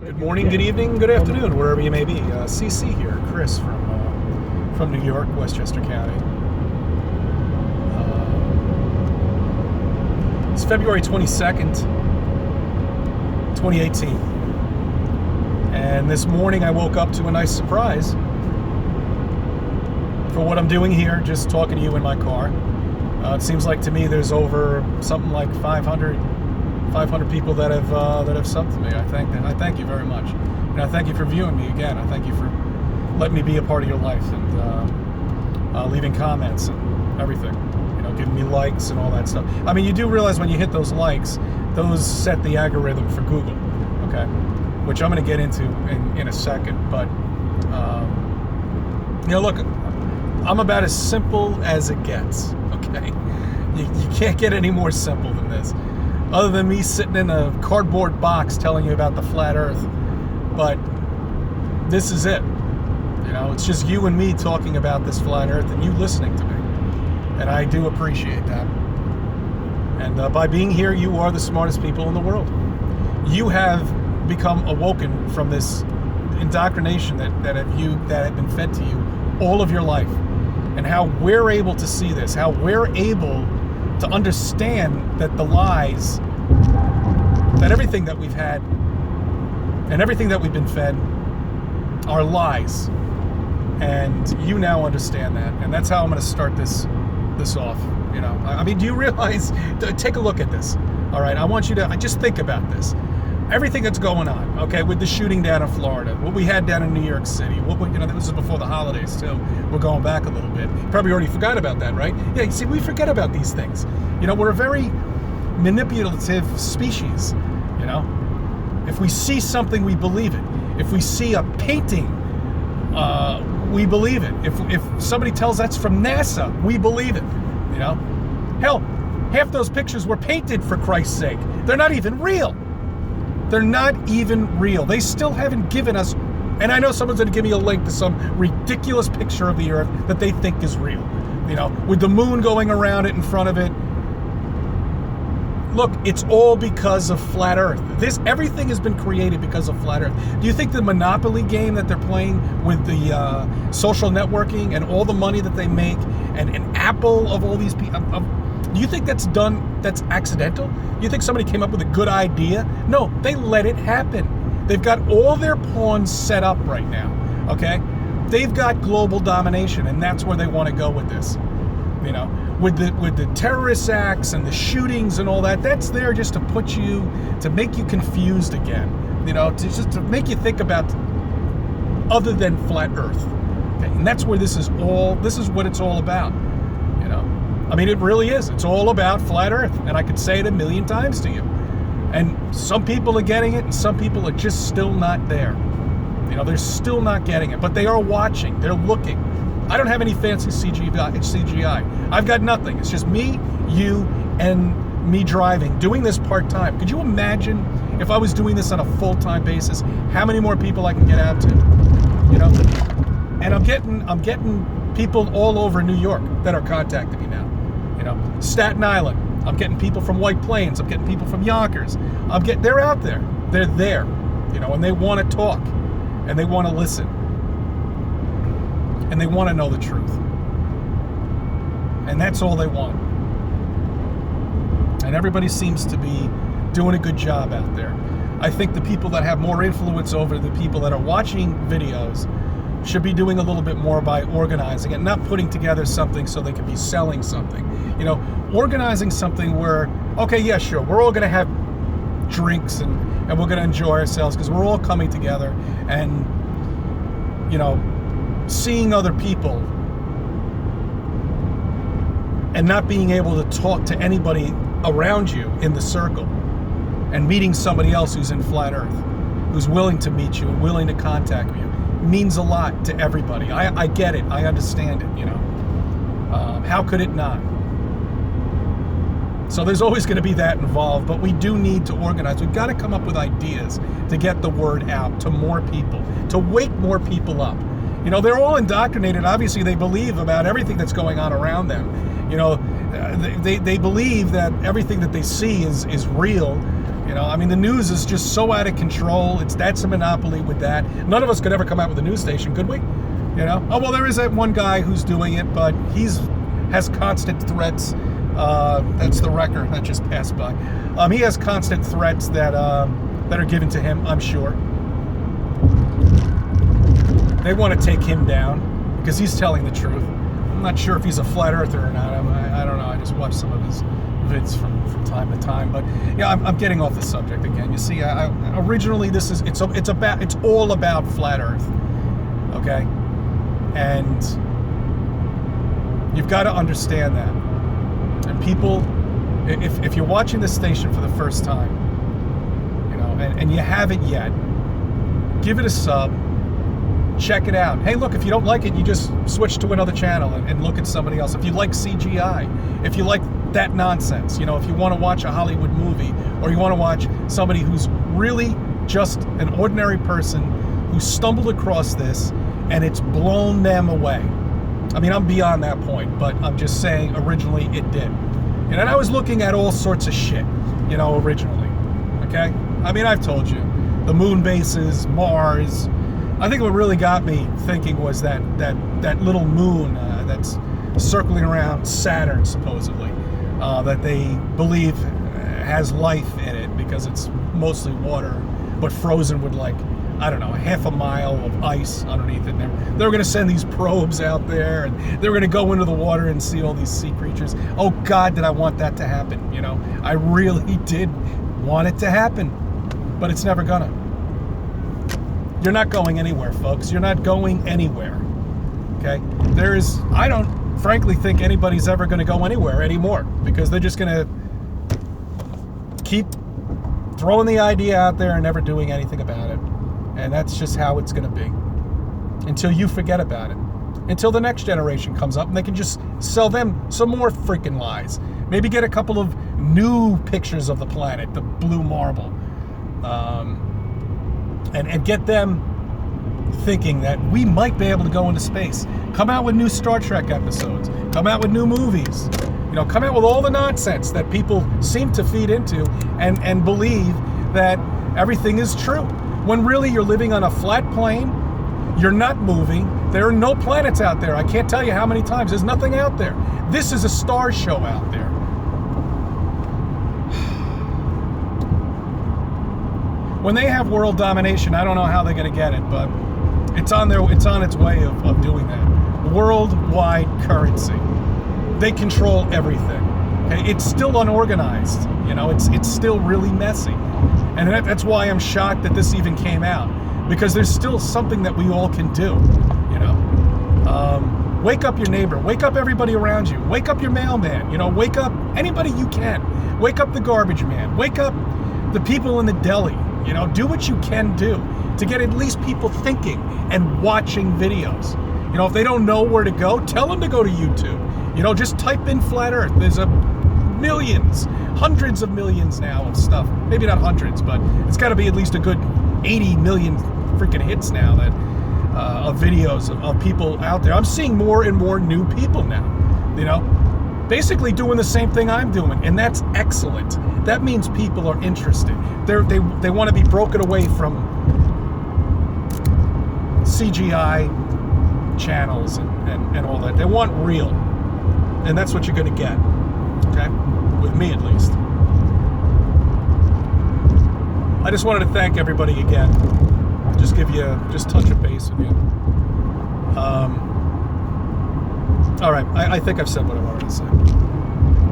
Good morning, good evening, good afternoon, wherever you may be. CC here, Chris from New York, Westchester County. It's February 22nd, 2018. And this morning I woke up to a nice surprise for what I'm doing here, just talking to you in my car. It seems like to me there's over something like 500 people that have subbed to me. I thank you very much. And I thank you for viewing me again. I thank you for letting me be a part of your life and leaving comments and everything. You know, giving me likes and all that stuff. I mean, you do realize when you hit those likes, those set the algorithm for Google, okay? Which I'm going to get into in a second. But you know, look, I'm about as simple as it gets. Okay, you can't get any more simple than this. Other than me sitting in a cardboard box telling you about the flat earth. But this is it. You know, it's just you and me talking about this flat earth and you listening to me. And I do appreciate that. And by being here, you are the smartest people in the world. You have become awoken from this indoctrination that have been fed to you all of your life. And how we're able to see this, how we're able to understand that the lies, that everything that we've had and everything that we've been fed are lies. And you now understand that. And that's how I'm going to start this off. You know, I mean, do you realize, take a look at this. All right. I want you to just think about this. Everything that's going on, okay, with the shooting down in Florida, what we had down in New York City, this is before the holidays too. We're going back a little bit. You probably already forgot about that, right? Yeah, you see, we forget about these things. You know, we're a very manipulative species, you know? If we see something, we believe it. If we see a painting, we believe it. If somebody tells that's from NASA, we believe it, you know? Hell, half those pictures were painted, for Christ's sake. They're not even real. They're not even real. They still haven't given us, and I know someone's going to give me a link to some ridiculous picture of the earth that they think is real, you know, with the moon going around it in front of it. Look, it's all because of flat earth. Everything has been created because of flat earth. Do you think the Monopoly game that they're playing with the social networking and all the money that they make and Apple of all these people, do you think that's accidental? You think somebody came up with a good idea? No, they let it happen. They've got all their pawns set up right now, okay? They've got global domination, and that's where they want to go with this. You know, with the terrorist acts and the shootings and all that, that's there just to make you confused again. You know, to make you think about other than flat earth. Okay? And that's where this is what it's all about. You know? I mean, it really is. It's all about flat earth. And I could say it a million times to you. And some people are getting it and some people are just still not there. You know, they're still not getting it. But they are watching. They're looking. I don't have any fancy CGI. I've got nothing. It's just me, you, and me driving, doing this part-time. Could you imagine if I was doing this on a full-time basis, how many more people I can get out to? You know? And I'm getting people all over New York that are contacting me now. You know, Staten Island. I'm getting people from White Plains. I'm getting people from Yonkers. They're out there. They're there. You know, and they want to talk. And they want to listen. And they want to know the truth. And that's all they want. And everybody seems to be doing a good job out there. I think the people that have more influence over the people that are watching videos should be doing a little bit more by organizing it, not putting together something so they can be selling something. You know, organizing something where, okay, yeah, sure, we're all going to have drinks and we're going to enjoy ourselves because we're all coming together and, you know, seeing other people and not being able to talk to anybody around you in the circle and meeting somebody else who's in flat earth, who's willing to meet you and willing to contact you, means a lot to everybody. I get it. I understand it, you know. How could it not? So there's always going to be that involved, but we do need to organize. We've got to come up with ideas to get the word out to more people, to wake more people up. You know, they're all indoctrinated. Obviously, they believe about everything that's going on around them. You know, they believe that everything that they see is real. You know, I mean, the news is just so out of control. That's a monopoly with that. None of us could ever come out with a news station, could we? You know? Oh, well, there is that one guy who's doing it, but has constant threats. That's the wrecker that just passed by. He has constant threats that are given to him, I'm sure. They want to take him down because he's telling the truth. I'm not sure if he's a flat earther or not. I don't know. I just watched some of his vids from time to time. But yeah, I'm getting off the subject again. You see, originally it's all about flat Earth. Okay, and you've got to understand that. And people, if you're watching this station for the first time, you know, and you haven't yet, give it a sub. Check it out. Hey, look, if you don't like it, you just switch to another channel and look at somebody else. If you like CGI, if you like that nonsense, you know, if you want to watch a Hollywood movie, or you want to watch somebody who's really just an ordinary person who stumbled across this and it's blown them away. I mean, I'm beyond that point, but I'm just saying originally it did. And I was looking at all sorts of shit, you know, originally. Okay? I mean, I've told you. The moon bases, Mars. I think what really got me thinking was that little moon that's circling around Saturn, supposedly, that they believe has life in it because it's mostly water, but frozen with, like, I don't know, half a mile of ice underneath it. They were going to send these probes out there, and they were going to go into the water and see all these sea creatures. Oh, God, did I want that to happen, you know? I really did want it to happen, but it's never gonna. You're not going anywhere, folks. You're not going anywhere, okay? I don't frankly think anybody's ever going to go anywhere anymore because they're just going to keep throwing the idea out there and never doing anything about it. And that's just how it's going to be until you forget about it, until the next generation comes up and they can just sell them some more freaking lies. Maybe get a couple of new pictures of the planet, the blue marble, and get them thinking that we might be able to go into space. Come out with new Star Trek episodes. Come out with new movies. You know, come out with all the nonsense that people seem to feed into and believe that everything is true. When really you're living on a flat plane, you're not moving. There are no planets out there. I can't tell you how many times. There's nothing out there. This is a star show out there. When they have world domination, I don't know how they're going to get it, but it's on its way of doing that. Worldwide currency. They control everything. Okay? It's still unorganized. You know, it's still really messy. And that's why I'm shocked that this even came out, because there's still something that we all can do, you know. Wake up your neighbor. Wake up everybody around you. Wake up your mailman. You know, wake up anybody you can. Wake up the garbage man. Wake up the people in the deli. You know, do what you can do to get at least people thinking and watching videos. You know, if they don't know where to go, tell them to go to YouTube. You know, just type in Flat Earth. There's millions, hundreds of millions now of stuff. Maybe not hundreds, but it's got to be at least a good 80 million freaking hits now that of videos of people out there. I'm seeing more and more new people now, you know, basically doing the same thing I'm doing, and that's excellent. That means people are interested. They want to be broken away from CGI channels and all that. They want real, and that's what you're going to get, okay? With me, at least. I just wanted to thank everybody again. Just touch a base with you. All right, I think I've said what I wanted to say.